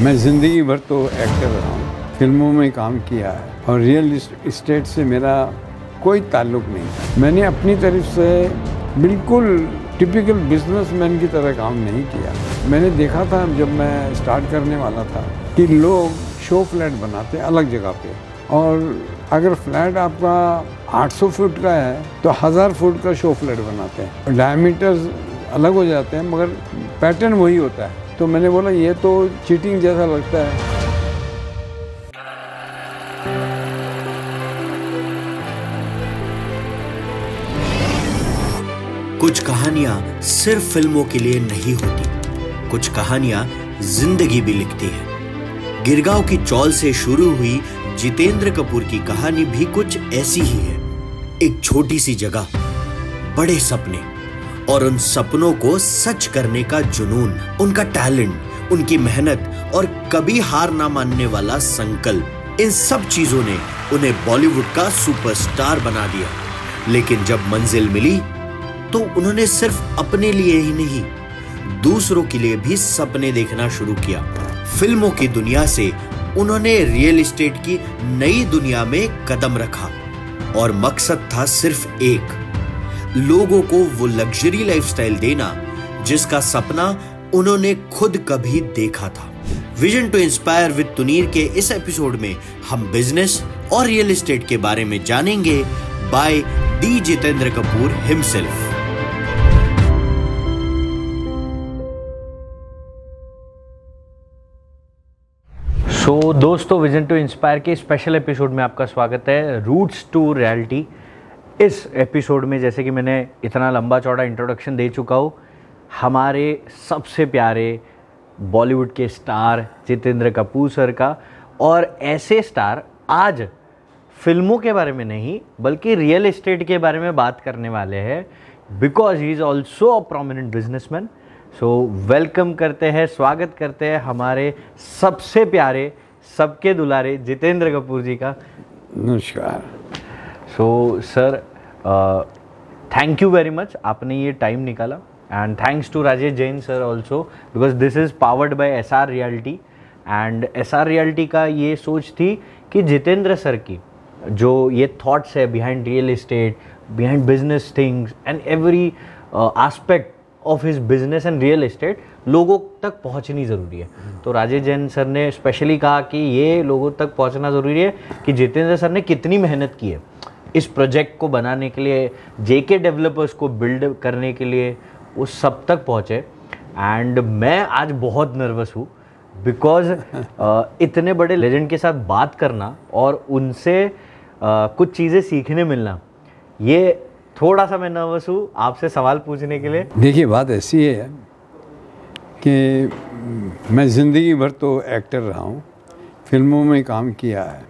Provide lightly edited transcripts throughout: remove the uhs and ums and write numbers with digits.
मैं ज़िंदगी भर तो एक्टर रहा हूँ, फिल्मों में काम किया है और रियल इस्टेट से मेरा कोई ताल्लुक नहीं। मैंने अपनी तरफ से बिल्कुल टिपिकल बिजनेसमैन की तरह काम नहीं किया। मैंने देखा था जब मैं स्टार्ट करने वाला था कि लोग शो फ्लैट बनाते हैं अलग जगह पे, और अगर फ्लैट आपका 800 फुट का है तो 1000 फुट का शो फ्लैट बनाते हैं। डायमीटर्स अलग हो जाते हैं मगर पैटर्न वही होता है। तो मैंने बोला ये तो चीटिंग जैसा लगता है। कुछ कहानियां सिर्फ फिल्मों के लिए नहीं होती, कुछ कहानियां जिंदगी भी लिखती है। गिरगांव की चौल से शुरू हुई जितेंद्र कपूर की कहानी भी कुछ ऐसी ही है। एक छोटी सी जगह, बड़े सपने और उन सपनों को सच करने का जुनून, उनका टैलेंट, उनकी मेहनत और कभी हार ना मानने वाला संकल्प, इन सब चीजों ने उन्हें बॉलीवुड का सुपरस्टार बना दिया। लेकिन जब मंजिल मिली तो उन्होंने सिर्फ अपने लिए ही नहीं, दूसरों के लिए भी सपने देखना शुरू किया। फिल्मों की दुनिया से उन्होंने रियल एस्टेट की नई दुनिया में कदम रखा और मकसद था सिर्फ एक, लोगों को वो लग्जरी लाइफस्टाइल देना जिसका सपना उन्होंने खुद कभी देखा था। विजन टू इंस्पायर विद तुनीर के इस एपिसोड में हम बिजनेस और रियल एस्टेट के बारे में जानेंगे by the Jitendra Kapoor himself. दोस्तों, विजन टू इंस्पायर के स्पेशल एपिसोड में आपका स्वागत है, रूट्स टू रियलिटी। इस एपिसोड में जैसे कि मैंने इतना लंबा चौड़ा इंट्रोडक्शन दे चुका हूँ, हमारे सबसे प्यारे बॉलीवुड के स्टार जितेंद्र कपूर सर का, और ऐसे स्टार आज फिल्मों के बारे में नहीं बल्कि रियल एस्टेट के बारे में बात करने वाले हैं, because he is also a prominent businessman. So welcome करते हैं, स्वागत करते हैं हमारे सबसे प्यारे, सबके दुलारे जितेंद्र कपूर जी का। नमस्कार। So sir, thank you very much, आपने ये टाइम निकाला, and thanks to Rajesh Jain sir also, because this is powered by SR reality. And SR reality का ये सोच थी कि जितेंद्र सर की जो ये थॉट्स है behind real estate, behind business things and every aspect of his business and real estate लोगों तक पहुंचनी ज़रूरी है। तो राजेश जैन सर ने स्पेशली कहा कि ये लोगों तक पहुंचना ज़रूरी है कि जितेंद्र सर ने कितनी मेहनत की है इस प्रोजेक्ट को बनाने के लिए, JK डेवलपर्स को बिल्ड करने के लिए, उस सब तक पहुँचे। एंड मैं आज बहुत नर्वस हूँ बिकॉज इतने बड़े लेजेंड के साथ बात करना और उनसे कुछ चीज़ें सीखने मिलना, ये थोड़ा सा मैं नर्वस हूँ आपसे सवाल पूछने के लिए। देखिए, बात ऐसी है कि मैं ज़िंदगी भर तो एक्टर रहा हूँ, फिल्मों में काम किया है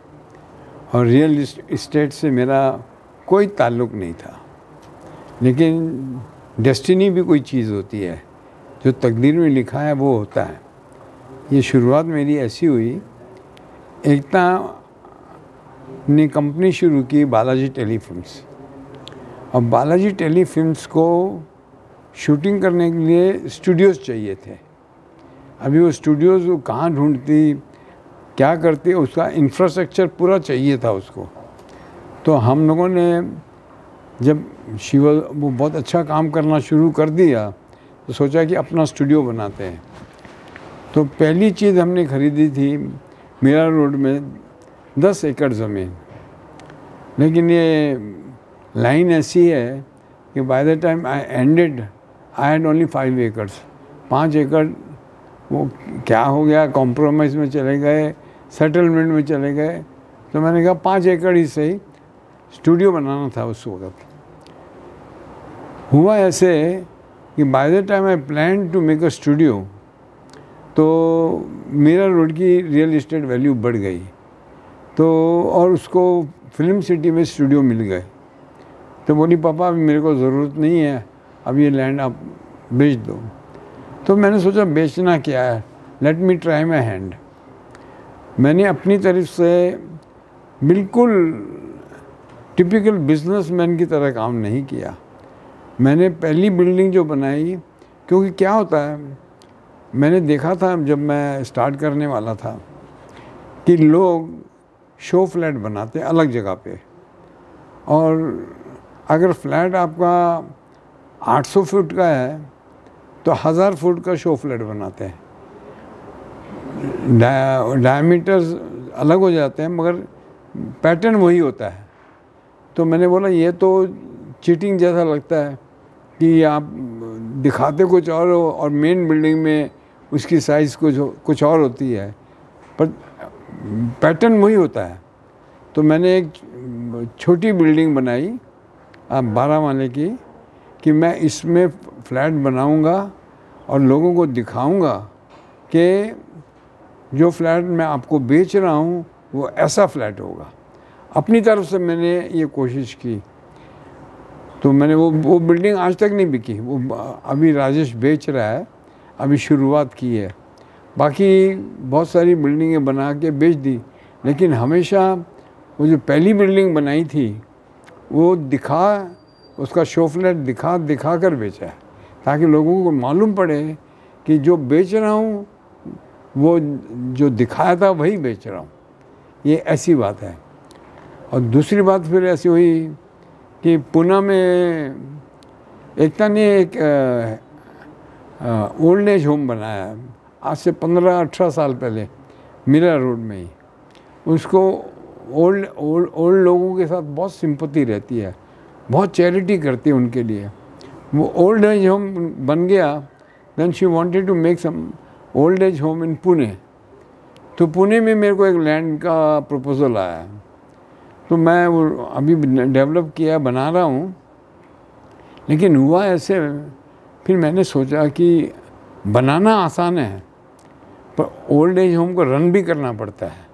और रियल इस्टेट से मेरा कोई ताल्लुक नहीं था। लेकिन डेस्टिनी भी कोई चीज़ होती है, जो तकदीर में लिखा है वो होता है। ये शुरुआत मेरी ऐसी हुई, एकता ने कंपनी शुरू की बालाजी टेलीफिल्म्स, और बालाजी टेलीफिल्म्स को शूटिंग करने के लिए स्टूडियोज़ चाहिए थे। अभी वो स्टूडियोज़ वो कहाँ ढूंढती, क्या करती, उसका इंफ्रास्ट्रक्चर पूरा चाहिए था उसको। तो हम लोगों ने जब वो बहुत अच्छा काम करना शुरू कर दिया तो सोचा कि अपना स्टूडियो बनाते हैं। तो पहली चीज़ हमने ख़रीदी थी मीरा रोड में 10 एकड़ ज़मीन। लेकिन ये लाइन ऐसी है कि by the time I ended I had only 5 एकड़। 5 एकड़ वो क्या हो गया, कॉम्प्रोमाइज़ में चले गए, सेटलमेंट में चले गए। तो मैंने कहा 5 एकड़ ही सही, स्टूडियो बनाना था उस वक्त। हुआ ऐसे कि by the time I plan to make a studio, तो मीरा रोड की रियल इस्टेट वैल्यू बढ़ गई, तो और उसको फिल्म सिटी में स्टूडियो मिल गए। तो बोली पापा अभी मेरे को ज़रूरत नहीं है, अब ये लैंड आप बेच दो। तो मैंने सोचा बेचना क्या है, let me try my hand. मैंने अपनी तरफ से बिल्कुल टिपिकल बिजनेसमैन की तरह काम नहीं किया। मैंने पहली बिल्डिंग जो बनाई, क्योंकि क्या होता है मैंने देखा था जब मैं स्टार्ट करने वाला था कि लोग शो फ्लैट बनाते हैं अलग जगह पे, और अगर फ्लैट आपका 800 फुट का है तो 1000 फुट का शो फ्लैट बनाते हैं। डायमीटर्स अलग हो जाते हैं मगर पैटर्न वही होता है। तो मैंने बोला ये तो चीटिंग जैसा लगता है कि आप दिखाते कुछ और हो और मेन बिल्डिंग में उसकी साइज़ कुछ और होती है, पर पैटर्न वही होता है। तो मैंने एक छोटी बिल्डिंग बनाई 12 माले की कि मैं इसमें फ्लैट बनाऊंगा और लोगों को दिखाऊंगा कि जो फ्लैट मैं आपको बेच रहा हूँ वो ऐसा फ्लैट होगा। अपनी तरफ से मैंने ये कोशिश की। तो मैंने वो बिल्डिंग आज तक नहीं बिकी, वो अभी राजेश बेच रहा है, अभी शुरुआत की है। बाकी बहुत सारी बिल्डिंगें बना के बेच दी, लेकिन हमेशा वो जो पहली बिल्डिंग बनाई थी वो उसका शो फ्लैट दिखा कर बेचा है, ताकि लोगों को मालूम पड़े कि जो बेच रहा हूँ वो जो दिखाया था वही बेच रहा हूँ। ये ऐसी बात है। और दूसरी बात फिर ऐसी हुई कि पुणे में एकता ने एक ओल्ड एज होम बनाया आज से 15-18 साल पहले मीरा रोड में ही। उसको ओल्ड लोगों के साथ बहुत सिंपैथी रहती है, बहुत चैरिटी करती है उनके लिए। वो ओल्ड एज होम बन गया। Then she wanted to make some old age home in Pune. तो पुणे में मेरे को एक लैंड का प्रपोजल आया, तो मैं वो अभी डेवलप किया, बना रहा हूँ। लेकिन हुआ ऐसे, फिर मैंने सोचा कि बनाना आसान है पर ओल्ड एज होम को रन भी करना पड़ता है,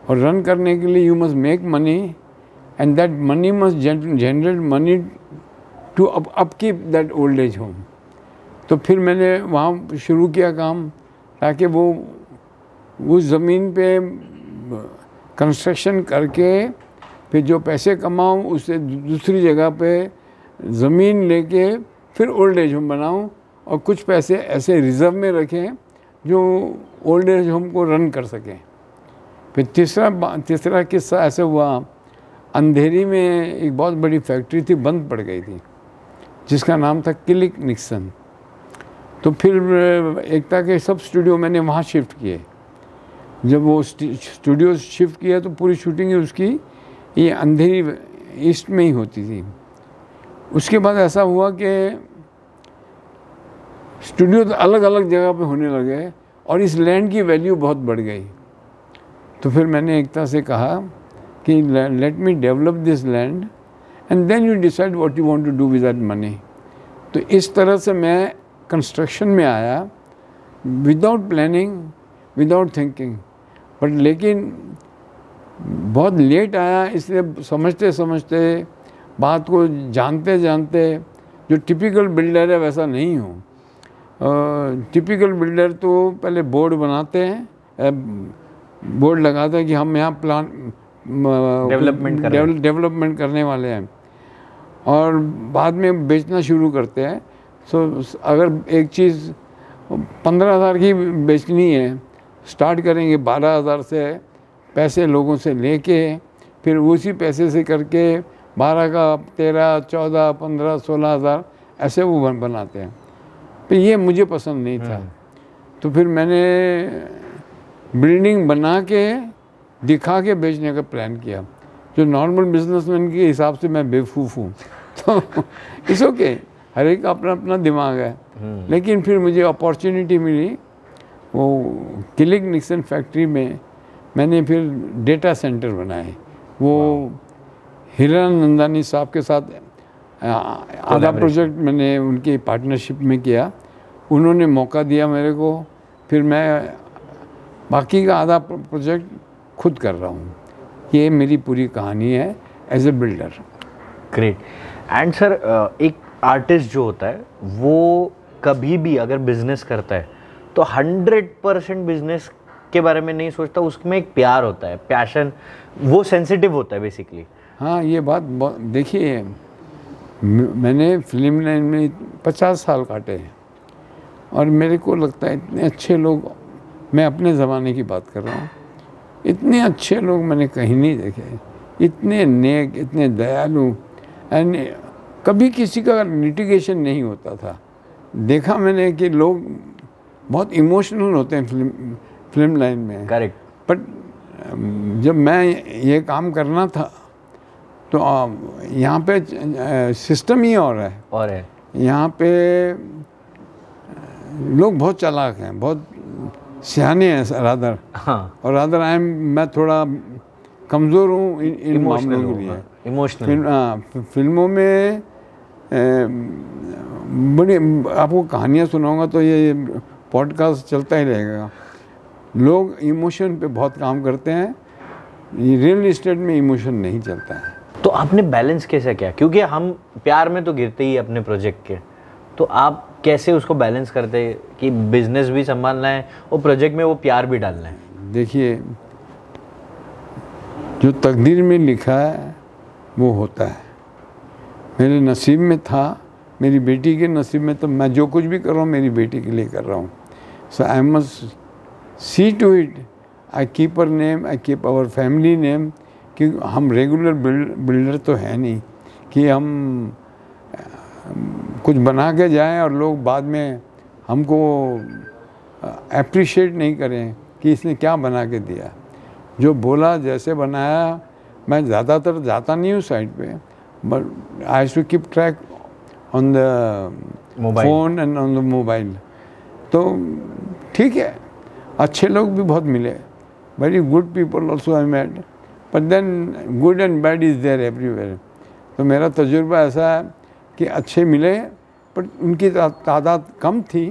और रन करने के लिए you must make money and that money must generate money to upkeep that old age home. तो फिर मैंने वहाँ शुरू किया काम, ताकि वो उस ज़मीन पे कंस्ट्रक्शन करके फिर जो पैसे कमाऊँ उससे दूसरी जगह पे ज़मीन लेके फिर ओल्ड एज होम बनाऊँ, और कुछ पैसे ऐसे रिज़र्व में रखें जो ओल्ड एज होम को रन कर सकें। फिर तीसरा किस्सा ऐसे हुआ, अंधेरी में एक बहुत बड़ी फैक्ट्री थी, बंद पड़ गई थी, जिसका नाम था किलिक निक्सन। तो फिर एकता के सब स्टूडियो मैंने वहाँ शिफ्ट किए। जब वो स्टूडियो शिफ्ट किया तो पूरी शूटिंग उसकी ये अंधेरी ईस्ट में ही होती थी। उसके बाद ऐसा हुआ कि स्टूडियो अलग अलग जगह पे होने लगे और इस लैंड की वैल्यू बहुत बढ़ गई। तो फिर मैंने एकता से कहा कि let me develop this land and then you decide what you want to do with that money. तो इस तरह से मैं कंस्ट्रक्शन में आया, without planning, without thinking. But लेकिन बहुत लेट आया, इसलिए समझते समझते बात को जानते जानते जो टिपिकल बिल्डर है वैसा नहीं हूँ। टिपिकल बिल्डर तो पहले बोर्ड बनाते हैं, बोर्ड लगाते हैं कि हम यहाँ प्लान डेवलपमेंट करने वाले हैं, और बाद में बेचना शुरू करते हैं। सो अगर एक चीज़ 15,000 की बेचनी है, स्टार्ट करेंगे 12,000 से, पैसे लोगों से लेके फिर उसी पैसे से करके 12 का 13, 14, 15, 16,000 ऐसे वो बनाते हैं। तो ये मुझे पसंद नहीं था। तो फिर मैंने बिल्डिंग बना के दिखा के बेचने का प्लान किया। जो नॉर्मल बिजनेसमैन के हिसाब से मैं बेवकूफ़ हूँ, तो इट्स ओके, हर एक का अपना अपना दिमाग है। लेकिन फिर मुझे अपॉर्चुनिटी मिली, वो किलिक निक्सन फैक्ट्री में मैंने फिर डेटा सेंटर बनाए। वो हिरानंदानी साहब के साथ आधा प्रोजेक्ट मैंने उनकी पार्टनरशिप में किया, उन्होंने मौका दिया मेरे को, फिर मैं बाकी का आधा प्रोजेक्ट खुद कर रहा हूँ। ये मेरी पूरी कहानी है as a builder. Great. And sir, एक आर्टिस्ट जो होता है वो कभी भी अगर बिजनेस करता है तो 100% बिजनेस के बारे में नहीं सोचता, उसमें एक प्यार होता है, पैशन, वो सेंसिटिव होता है बेसिकली। हाँ, ये बात देखिए, मैंने फिल्म लाइन में 50 साल काटे हैं और मेरे को लगता है इतने अच्छे लोग, मैं अपने ज़माने की बात कर रहा हूँ, इतने अच्छे लोग मैंने कहीं नहीं देखे, इतने नेक, इतने दयालु, एंड कभी किसी का लिटिगेशन नहीं होता था। देखा मैंने कि लोग बहुत इमोशनल होते हैं फिल्म लाइन में। करेक्ट। बट जब मैं ये काम करना था तो यहाँ पे सिस्टम ही और है यहाँ पे लोग बहुत चालाक हैं, बहुत सियाने हैं रादर। हाँ। और रादर मैं थोड़ा कमज़ोर हूँ इन मामलों के लिए। इमोशनल फिल्मों में बड़ी आपको कहानियाँ सुनाऊंगा तो ये पॉडकास्ट चलता ही रहेगा। लोग इमोशन पे बहुत काम करते हैं, रियल इस्टेट में इमोशन नहीं चलता है। तो आपने बैलेंस कैसे किया, क्योंकि हम प्यार में तो गिरते ही अपने प्रोजेक्ट के, तो आप कैसे उसको बैलेंस करते कि बिजनेस भी संभालना है और प्रोजेक्ट में वो प्यार भी डालना है? देखिए, जो तकदीर में लिखा है वो होता है। मेरे नसीब में था, मेरी बेटी के नसीब में, तो मैं जो कुछ भी कर रहा हूँ मेरी बेटी के लिए कर रहा हूँ। So I must see to it, I keep her name, I keep our family name, कि हम रेगुलर बिल्डर तो है नहीं कि हम कुछ बना के जाएं और लोग बाद में हमको अप्रिशिएट नहीं करें कि इसने क्या बना के दिया। जो बोला, जैसे बनाया, मैं ज़्यादातर जाता नहीं हूँ साइट पे, but I should keep track on the phone and on the mobile. तो ठीक है, अच्छे लोग भी बहुत मिले, very good people also I met, but then good and bad is there everywhere. तो मेरा तजुर्बा ऐसा है कि अच्छे मिले, पर उनकी तादाद कम थी,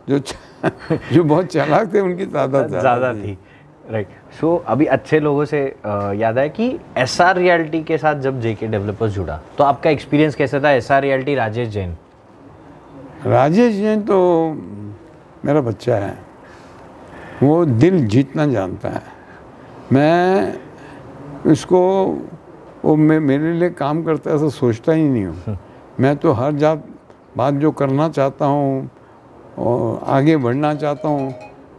जो बहुत चालाक थे उनकी तादाद ज़्यादा थी। राइट। सो अभी अच्छे लोगों से याद है कि एसआर रियल्टी के साथ जब जेके डेवलपर्स जुड़ा तो आपका एक्सपीरियंस कैसा था? एसआर रियल्टी, राजेश जैन तो मेरा बच्चा है, वो दिल जीतना जानता है। मैं उसको, वो मेरे लिए काम करता है ऐसा सोचता ही नहीं हूँ। मैं तो हर बात जो करना चाहता हूँ और आगे बढ़ना चाहता हूँ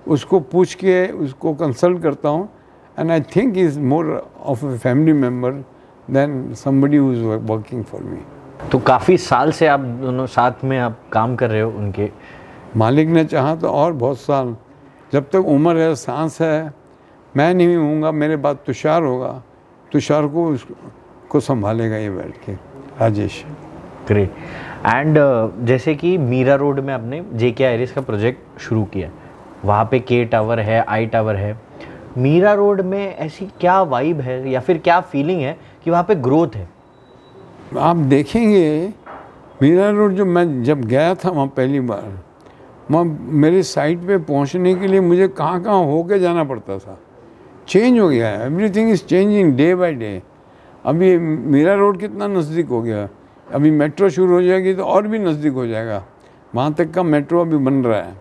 उसको पूछ के उसको कंसल्ट करता हूँ, and I think is more of a family member than somebody who is working for me. तो काफ़ी साल से आप दोनों साथ में आप काम कर रहे हो उनके? मालिक ने चाहा तो और बहुत साल, जब तक उम्र है, सांस है। मैं नहीं होऊंगा, मेरे बाद तुषार होगा, तुषार को उसको संभालेगा ये बैठ के राजेश। ग्रेट। एंड जैसे कि मीरा रोड में आपने जेके आयरिस का प्रोजेक्ट शुरू किया, वहाँ पे के टावर है, आई टावर है। मीरा रोड में ऐसी क्या वाइब है या फिर क्या फीलिंग है कि वहाँ पे ग्रोथ है? आप देखेंगे मीरा रोड, मैं जब गया था वहाँ पहली बार, वहाँ मेरे साइट पे पहुँचने के लिए मुझे कहाँ होके जाना पड़ता था। चेंज हो गया है, everything is changing day by day. अभी मीरा रोड कितना नज़दीक हो गया, अभी मेट्रो शुरू हो जाएगी तो और भी नज़दीक हो जाएगा। वहाँ तक का मेट्रो अभी बन रहा है,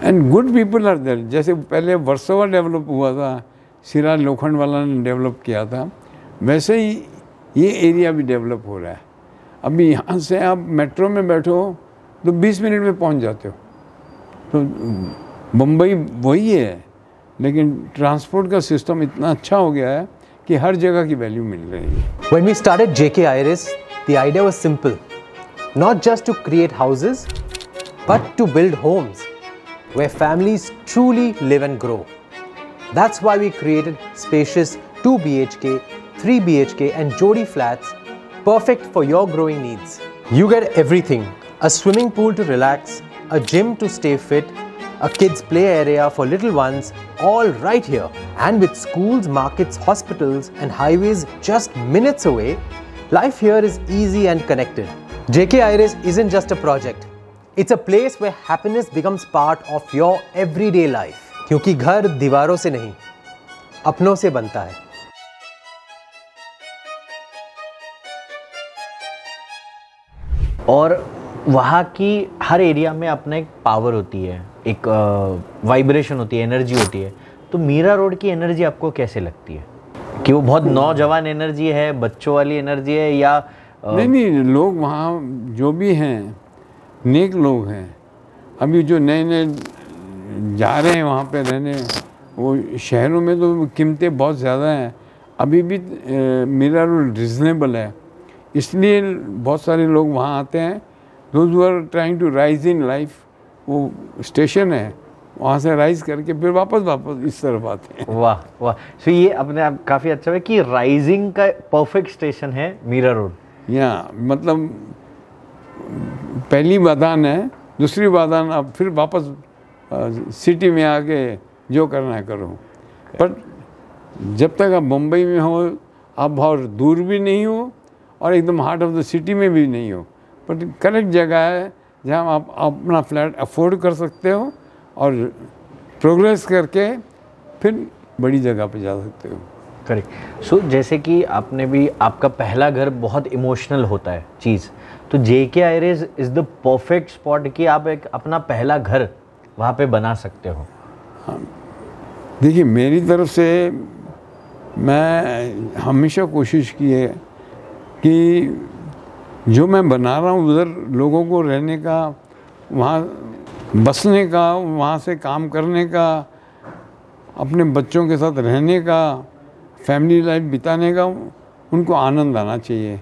and good people are there. जैसे पहले वर्सोवा डेवलप हुआ था, सिरा लोखंड वाला ने डेवलप किया था, वैसे ही ये एरिया भी डेवलप हो रहा है। अभी यहाँ से आप मेट्रो में बैठो तो 20 मिनट में पहुँच जाते हो। तो मुंबई वही है, लेकिन ट्रांसपोर्ट का सिस्टम इतना अच्छा हो गया है कि हर जगह की वैल्यू मिल रही है। When we started JK Iris, the idea was simple, not just to create houses, but to build homes where families truly live and grow. That's why we created spacious 2 BHK, 3 BHK and Jodi flats, perfect for your growing needs. You get everything: a swimming pool to relax, a gym to stay fit, a kids play area for little ones, all right here. And with schools, markets, hospitals and highways just minutes away, life here is easy and connected. JK Iris isn't just a project. It's a place where happiness becomes part of your everyday life. क्योंकि घर दीवारों से नहीं, अपनों से बनता है। और वहाँ की हर एरिया में अपना एक पावर होती है, एक वाइब्रेशन होती है, एनर्जी होती है। तो मीरा रोड की एनर्जी आपको कैसे लगती है? कि वो बहुत नौजवान एनर्जी है, बच्चों वाली एनर्जी है, या नहीं, लोग वहाँ जो भी हैं नेक लोग हैं। अभी जो नए नए जा रहे हैं वहाँ पे रहने, वो शहरों में तो कीमतें बहुत ज़्यादा हैं, अभी भी मेरा रिजनेबल है, इसलिए बहुत सारे लोग वहाँ आते हैं। Those who are trying to rise in life, वो स्टेशन है, वहाँ से राइज करके फिर वापस इस तरफ आते हैं। वाह वाह, सो ये अपने आप काफ़ी अच्छा है कि राइजिंग का परफेक्ट स्टेशन है मीरा रोड। यहाँ मतलब पहली बादान है, दूसरी बादान अब फिर वापस सिटी में आके जो करना है करो। पर जब तक आप मुंबई में हो, आप बहुत दूर भी नहीं हो और एकदम हार्ट ऑफ द सिटी में भी नहीं हो, पर करेक्ट जगह है जहाँ आप अपना फ्लैट अफोर्ड कर सकते हो और प्रोग्रेस करके फिर बड़ी जगह पे जा सकते हो। करेक्ट। सो जैसे कि आपने भी, आपका पहला घर बहुत इमोशनल होता है चीज़, तो JK iris is the perfect spot कि आप एक अपना पहला घर वहाँ पे बना सकते हो। हाँ, देखिए मेरी तरफ से मैं हमेशा कोशिश की है कि जो मैं बना रहा हूँ उधर लोगों को रहने का, वहाँ बसने का, वहाँ से काम करने का, अपने बच्चों के साथ रहने का, फैमिली लाइफ बिताने का, उनको आनंद आना चाहिए।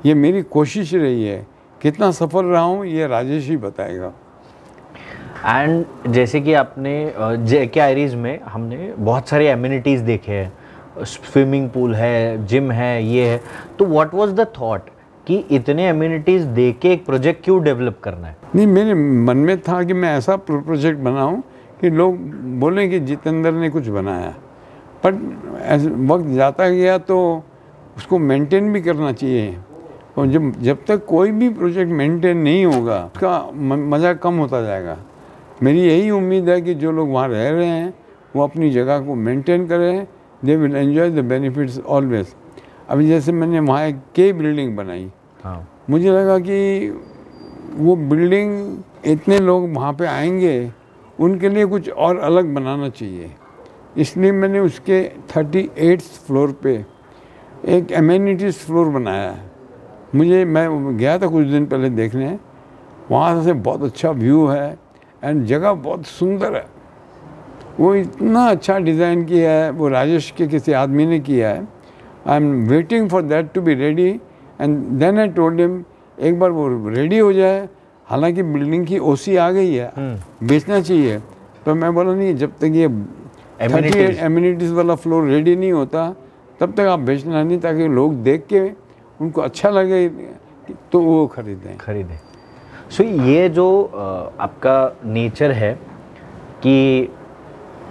ये मेरी कोशिश रही है। कितना सफल रहा हूँ ये राजेश ही बताएगा। एंड जैसे कि आपने JK आइरिस में हमने बहुत सारे एमिनिटीज़ देखे हैं, स्विमिंग पूल है, जिम है, ये है, तो व्हाट वाज द थॉट कि इतने एमिनिटीज़ दे के एक प्रोजेक्ट क्यों डेवलप करना है? नहीं, मेरे मन में था कि मैं ऐसा प्रोजेक्ट बनाऊं कि लोग बोलें कि जितेंद्र ने कुछ बनाया, पर वक्त जाता गया तो उसको मेंटेन भी करना चाहिए, और जब तक कोई भी प्रोजेक्ट मेंटेन नहीं होगा उसका मज़ा कम होता जाएगा। मेरी यही उम्मीद है कि जो लोग वहाँ रह रहे हैं वो अपनी जगह को मेंटेन करें, they will enjoy the benefits always. अभी जैसे मैंने वहाँ एक K बिल्डिंग बनाई, हाँ, मुझे लगा कि वो बिल्डिंग इतने लोग वहाँ पे आएंगे, उनके लिए कुछ और अलग बनाना चाहिए, इसलिए मैंने उसके 38th फ्लोर पे एक एमेनिटीज़ फ्लोर बनाया है। मैं गया था कुछ दिन पहले देखने, वहाँ से बहुत अच्छा व्यू है एंड जगह बहुत सुंदर है। वो इतना अच्छा डिज़ाइन किया है, वो राजेश के किसी आदमी ने किया है। I am waiting for that to be ready and then I told him एक बार वो रेडी हो जाए, हालांकि बिल्डिंग की OC आ गई है, बेचना चाहिए, तो मैं बोला नहीं, जब तक ये 38 एमिनिटीज़ वाला फ्लोर रेडी नहीं होता तब तक आप बेचना नहीं, ताकि लोग देख के उनको अच्छा लगे तो वो खरीदें। सो ये जो आपका नेचर है कि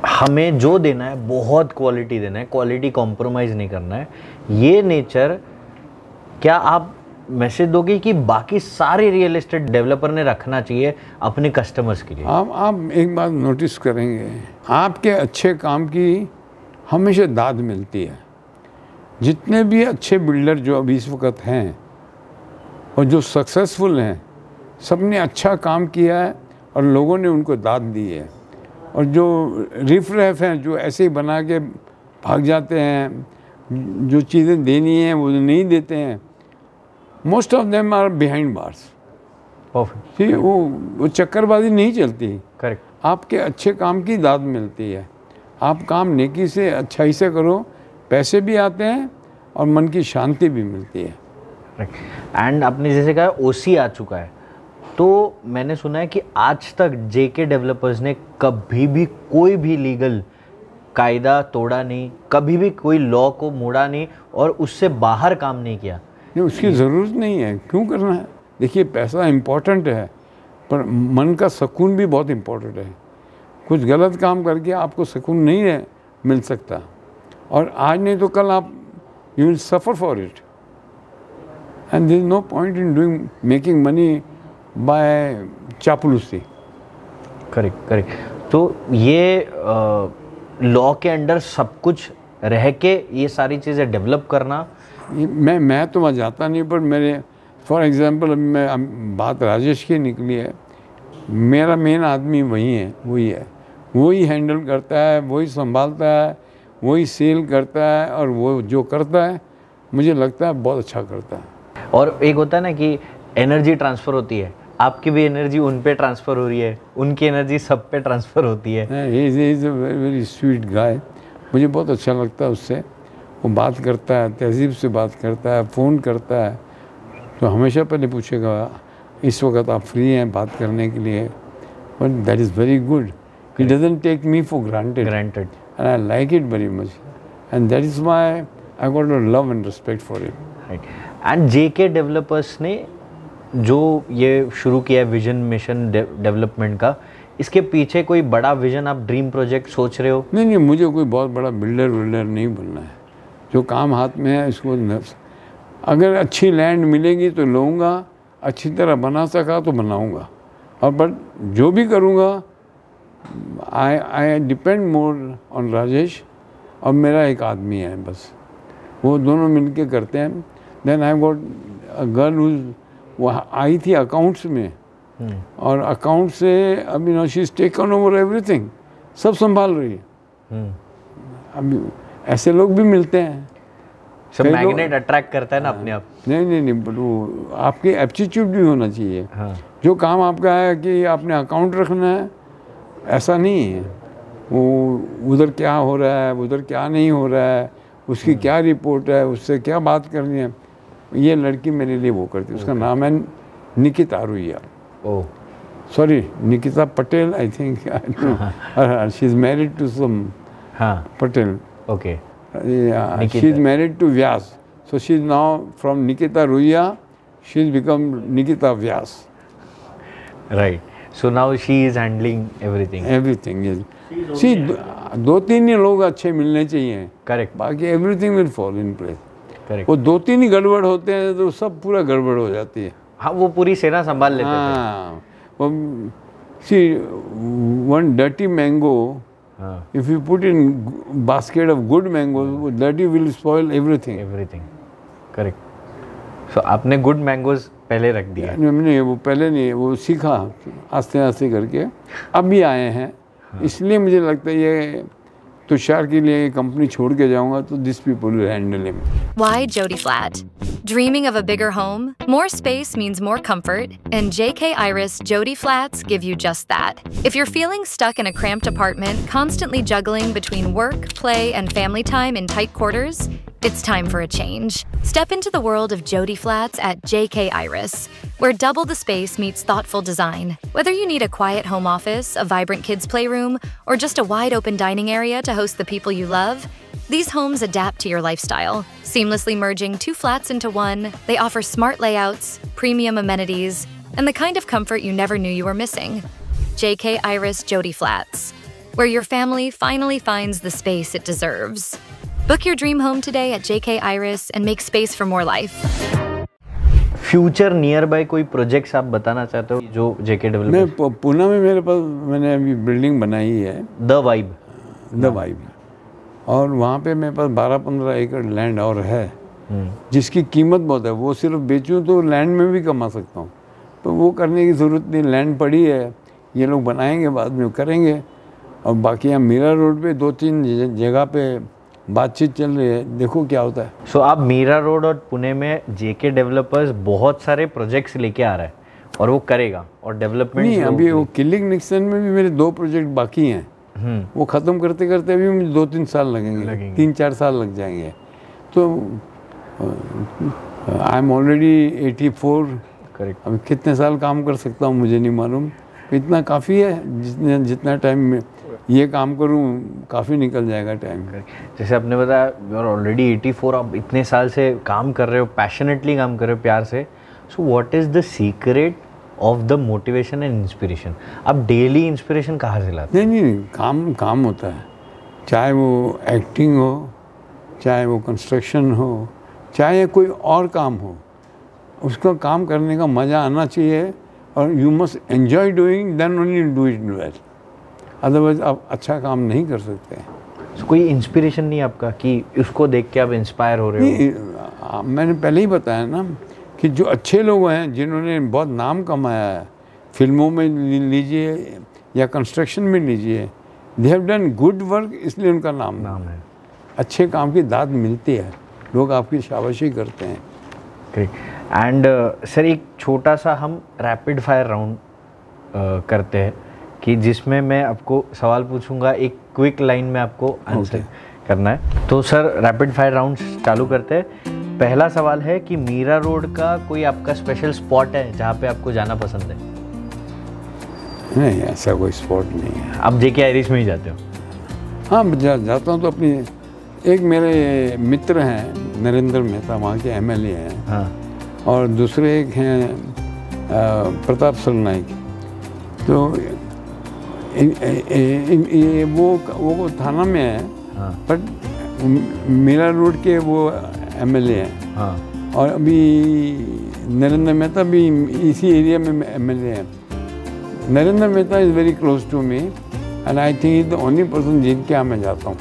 हमें जो देना है बहुत क्वालिटी देना है, क्वालिटी कॉम्प्रोमाइज़ नहीं करना है, ये नेचर क्या आप मैसेज दोगे कि बाकी सारे रियल एस्टेट डेवलपर ने रखना चाहिए अपने कस्टमर्स के लिए? आप एक बात नोटिस करेंगे, आपके अच्छे काम की हमेशा दाद मिलती है। जितने भी अच्छे बिल्डर जो अभी इस वक्त हैं और जो सक्सेसफुल हैं, सब ने अच्छा काम किया है और लोगों ने उनको दाद दी है। और जो रिफ रैफ हैं, जो ऐसे ही बना के भाग जाते हैं, जो चीज़ें देनी हैं वो नहीं देते हैं, most of them are behind bars. ठीक, वो चक्करबाजी नहीं चलती। करेक्ट। आपके अच्छे काम की दाद मिलती है। आप काम नेकी से, अच्छाई से करो, पैसे भी आते हैं और मन की शांति भी मिलती है। एंड आपने जैसे कहा OC आ चुका है, तो मैंने सुना है कि आज तक JK डेवलपर्स ने कभी भी कोई भी लीगल कायदा तोड़ा नहीं, कभी भी कोई लॉ को मोड़ा नहीं और उससे बाहर काम नहीं किया। नहीं, उसकी ज़रूरत नहीं है, क्यों करना है? देखिए, पैसा इम्पोर्टेंट है, पर मन का सुकून भी बहुत इम्पोर्टेंट है। कुछ गलत काम करके आपको सुकून नहीं है मिल सकता, और आज नहीं तो कल आप you will suffer for it, and there is no point in doing making money by चापलूसी। करेक्ट। तो ये लॉ के अंडर सब कुछ रह के ये सारी चीज़ें डेवलप करना, मैं तो वहाँ जाता नहीं, पर मेरे फॉर एग्ज़ाम्पल मैं बात राजेश की निकली है, मेरा मेन आदमी वही है, वही हैंडल करता है, वही संभालता है, वही सेल करता है, और वो जो करता है मुझे लगता है बहुत अच्छा करता है। और एक होता है ना कि एनर्जी ट्रांसफ़र होती है, आपकी भी एनर्जी उन पे ट्रांसफ़र हो रही है, उनकी एनर्जी सब पे ट्रांसफ़र होती है। He is a very sweet guy, मुझे बहुत अच्छा लगता है उससे। वो बात करता है, तहज़ीब से बात करता है, फ़ोन करता है तो हमेशा पहले पूछेगा इस वक्त आप फ्री हैं बात करने के लिए, but that is very good. He doesn't take me for granted and I like it very much and that is my I got a love and respect for it. And JK developers ने जो ये शुरू किया है vision mission development का, इसके पीछे कोई बड़ा विजन, आप ड्रीम प्रोजेक्ट सोच रहे हो? नहीं, मुझे कोई बहुत बड़ा बिल्डर नहीं बनना है। जो काम हाथ में है इसको अगर अच्छी लैंड मिलेगी तो लूँगा, अच्छी तरह बना सका तो बनाऊँगा, और बट जो भी करूँगा I depend more on Rajesh, और मेरा एक आदमी है बस, वो दोनों मिलके करते हैं। Then I got a girl वो आई थी अकाउंट्स में, और अकाउंट से अभी now she is taken over everything, सब संभाल रही है। अभी ऐसे लोग भी मिलते हैं, सब मैग्नेट अट्रैक्ट करता है ना अपने आप। नहीं, बट वो आपकी एप्टीट्यूड भी होना चाहिए। हाँ। जो काम आपका है कि आपने अकाउंट रखना है, ऐसा नहीं है वो उधर क्या हो रहा है, उधर क्या नहीं हो रहा है, उसकी क्या रिपोर्ट है, उससे क्या बात करनी है, ये लड़की मेरे लिए वो करती है। उसका नाम है Nikita Ruia. Oh sorry, Nikita Patel I think, she is married to some Patel. Okay, she is married to Vyas, so she is now from Nikita Ruia, she has become Nikita Vyas. Right, so now she is handling everything, yes. See, दो तीन ही लोग अच्छे मिलने चाहिए, correct, बाकी everything will fall in place. correct, वो दो तीन ही गड़बड़ होते हैं तो सब पूरा गड़बड़ हो जाती है। हाँ, वो पूरी सेना संभाल लेते थे। हाँ, वो see one dirty mango, if you put in basket of good mangoes, dirty will spoil everything. Correct. So आपने गुड मैंगोज पहले रख दिया? नहीं, वो पहले नहीं, वो सीखा आस्ते आस्ते करके, अब भी आए हैं। इसलिए मुझे लगता है ये तुषार के लिए कंपनी छोड़ के जाऊंगा तो this people will handle him. Why Jody Flat? Dreaming of a bigger home? More space means more comfort, and JK Iris Jody Flats give you just that. If you're feeling stuck in a cramped apartment, constantly juggling between work, play, and family time in tight quarters, it's time for a change. Step into the world of Jody Flats at JK Iris, where double the space meets thoughtful design. Whether you need a quiet home office, a vibrant kids' playroom, or just a wide-open dining area to host the people you love, these homes adapt to your lifestyle, seamlessly merging two flats into one. They offer smart layouts, premium amenities, and the kind of comfort you never knew you were missing. JK Iris Jody Flats, where your family finally finds the space it deserves. Book your dream home today at JK Iris and make space for more life. Future near by कोई projects आप बताना चाहते हो जो जेके developer? मैं पुणे में मेरे पास मैंने अभी बिल्डिंग बनाई है, द वाइब, और वहाँ पे मेरे पास 12-15 एकड़ लैंड और है जिसकी कीमत बहुत है। वो सिर्फ बेचूँ तो लैंड में भी कमा सकता हूँ, तो वो करने की ज़रूरत नहीं। लैंड पड़ी है, ये लोग बनाएंगे, बाद में करेंगे। और बाकी यहाँ मीरा रोड पे 2-3 जगह पे बातचीत चल रही है, देखो क्या होता है। सो आप मीरा रोड और पुणे में जेके डेवलपर्स बहुत सारे प्रोजेक्ट्स लेके आ रहा है और वो करेगा, और डेवलपमेंट नहीं, अभी वो किलिंग निक्सन में भी मेरे 2 प्रोजेक्ट बाकी हैं, वो ख़त्म करते करते अभी मुझे 2-3 साल लगेंगे, 3-4 साल लग जाएंगे। तो आई एम ऑलरेडी 84, करेक्ट। अभी कितने साल काम कर सकता हूँ मुझे नहीं मालूम, इतना काफ़ी है। जितना टाइम में ये काम करूँ काफ़ी निकल जाएगा टाइम। जैसे आपने बताया यू आर ऑलरेडी 84, आप इतने साल से काम कर रहे हो, पैशनेटली काम कर रहे हो, प्यार से। So what is the secret of the motivation and inspiration? आप डेली इंस्पिरेशन कहाँ से लाते? नहीं, काम होता है, चाहे वो एक्टिंग हो, चाहे वो कंस्ट्रक्शन हो, चाहे कोई और काम हो, उसका काम करने का मज़ा आना चाहिए, और you must enjoy doing, then only do it well, otherwise आप अच्छा काम नहीं कर सकते। So, कोई इंस्पिरेशन नहीं आपका कि उसको देख के आप इंस्पायर हो रहे हो? मैंने पहले ही बताया ना कि जो अच्छे लोग हैं जिन्होंने बहुत नाम कमाया है, फिल्मों में लीजिए या कंस्ट्रक्शन में लीजिए, they have done good work, इसलिए उनका नाम है। अच्छे काम की दाद मिलती है, लोग आपकी शाबाशी करते हैं। ग्रेट। एंड सर एक छोटा सा हम रैपिड फायर राउंड करते हैं कि जिसमें मैं आपको सवाल पूछूंगा, एक क्विक लाइन में आपको आंसर करना है। तो सर रैपिड फायर राउंड चालू करते हैं। पहला सवाल है कि मीरा रोड का कोई आपका स्पेशल स्पॉट है जहाँ पे आपको जाना पसंद है? नहीं, ऐसा कोई स्पॉट नहीं है। आप जेके आयरिस में ही जाते हो? हाँ, जाता हूँ तो अपनी, एक मेरे मित्र हैं नरेंद्र मेहता, वहाँ के एमएलए हैं। हाँ। और दूसरे एक हैं प्रताप सरनाइक। तो वो थाना में है। हाँ। बट मीरा रोड के वो एमएलए हैं। हाँ। और अभी नरेंद्र मेहता भी इसी एरिया में एमएलए हैं। Narendra Mehta is very close to me and I think is the only person जिनके यहाँ मैं जाता हूँ।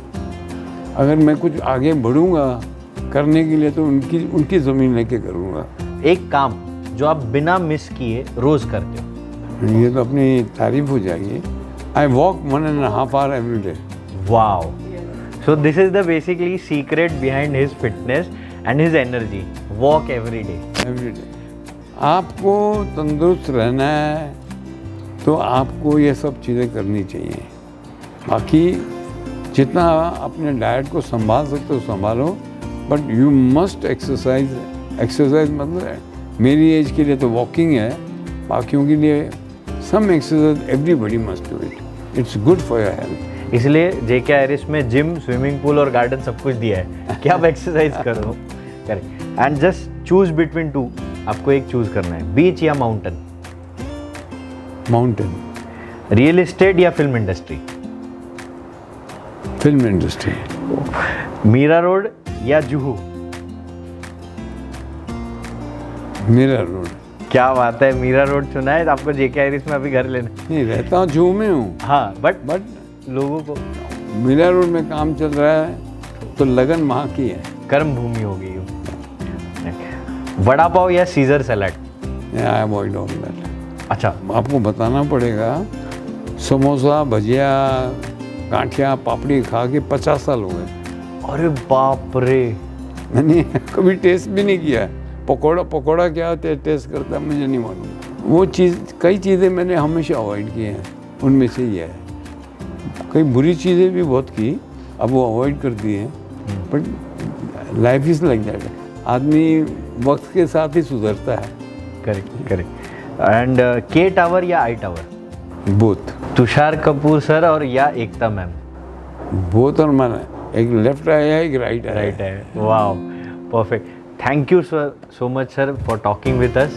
अगर मैं कुछ आगे बढ़ूँगा करने के लिए तो उनकी ज़मीन लेके करूँगा। एक काम जो आप बिना मिस किए रोज करते हो? ये तो अपनी तारीफ हो जाएगी। I walk 1.5 hours every day. Wow. So this is the basically secret behind his fitness and his energy. Walk every day. Every day. आपको तंदुरुस्त रहना है तो आपको ये सब चीज़ें करनी चाहिए। बाकी जितना अपने डाइट को संभाल सकते हो संभालो, but you must exercise. Exercise मतलब मेरी एज के लिए तो वॉकिंग है, बाकियों के लिए some exercise everybody must do it. It's good for your health. इसलिए जेके आयरिस में जिम, स्विमिंग पूल और गार्डन सब कुछ दिया है कि आप एक्सरसाइज करो। Correct. And just choose between two, आपको एक चूज करना है, बीच या माउंटेन? माउंटेन। रियल एस्टेट या film industry? Film industry. Mira road या जुहू? मीरा रोड। क्या बात है, मीरा रोड चुना है। आपको जेके आयरिस में अभी घर लेना? नहीं, रहता हूँ जुहू में हूँ। हाँ, बट लोगों को मीरा रोड में काम चल रहा है तो लगन वहाँ की है। कर्म भूमि हो गई हो। वड़ा पाव या scissor salad? I avoid all that. अच्छा, आपको बताना पड़ेगा, समोसा, भजिया, गांठिया, पापड़ी खा के 50 साल हो गए। अरे बाप रे। मैंने कभी टेस्ट भी नहीं किया। पकौड़ा क्या होता है, टेस्ट करता है, मुझे नहीं मालूम। वो चीज़, कई चीज़ें मैंने हमेशा अवॉइड की हैं, उनमें से ये है। कई बुरी चीज़ें भी बहुत की, अब वो अवॉइड कर दी हैं। But life is like that. आदमी वक्त के साथ ही सुधरता है। Correct correct. And K tower या I tower? Both. Tushar Kapoor sir और या एकता मैम? बोथ। और मैंने एक लेफ्ट आया, एक राइट आया। राइट है। Wow, perfect. Thank you sir so much sir for talking with us,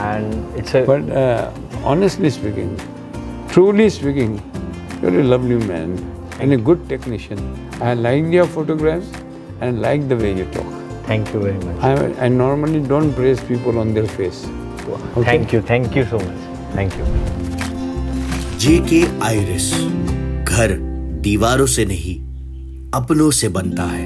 and it's a but honestly speaking, truly speaking, you're a lovely man and a good technician. I liked your photographs and like the way you talk. Thank you very much. I normally don't praise people on their face. Okay? Thank you so much. Thank you. JK iris, घर दीवारों से नहीं अपनों से बनता है।